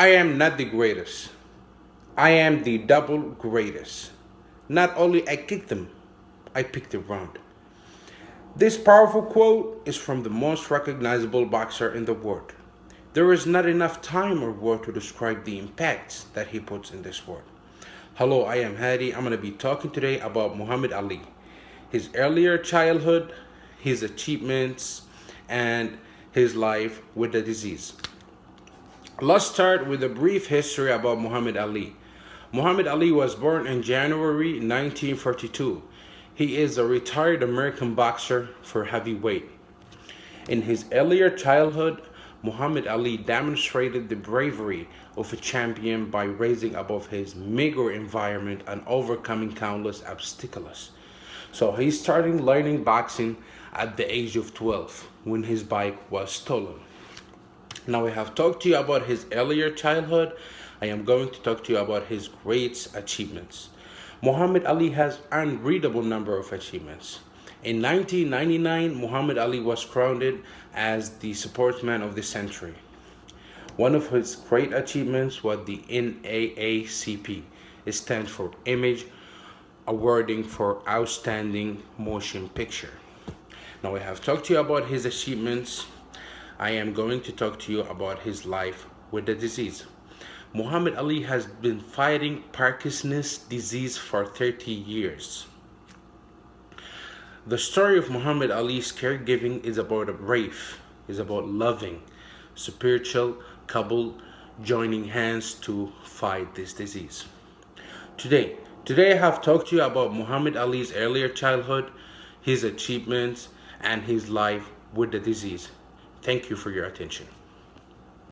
I am not the greatest. I am the double greatest. Not only I kicked them, I picked the round. This powerful quote is from the most recognizable boxer in the world. There is not enough time or word to describe the impacts that he puts in this world. Hello, I am Hadi. I'm going to be talking today about Muhammad Ali, his earlier childhood, his achievements, and his life with the disease. Let's start with a brief history about Muhammad Ali. Muhammad Ali was born in January 1942. He is a retired American boxer for heavyweight. In his earlier childhood, Muhammad Ali demonstrated the bravery of a champion by rising above his meager environment and overcoming countless obstacles. So he started learning boxing at the age of 12 when his bike was stolen. Now I have talked to you about his earlier childhood. I am going to talk to you about his great achievements. Muhammad Ali has an unreadable number of achievements. In 1999, Muhammad Ali was crowned as the Sportsman of the Century. One of his great achievements was the NAACP. It stands for Image Awarding for Outstanding Motion Picture. Now I have talked to you about his achievements. I am going to talk to you about his life with the disease. Muhammad Ali has been fighting Parkinson's disease for 30 years. The story of Muhammad Ali's caregiving is about a brave, is about loving, spiritual couple joining hands to fight this disease. Today I have talked to you about Muhammad Ali's earlier childhood, his achievements, and his life with the disease. Thank you for your attention.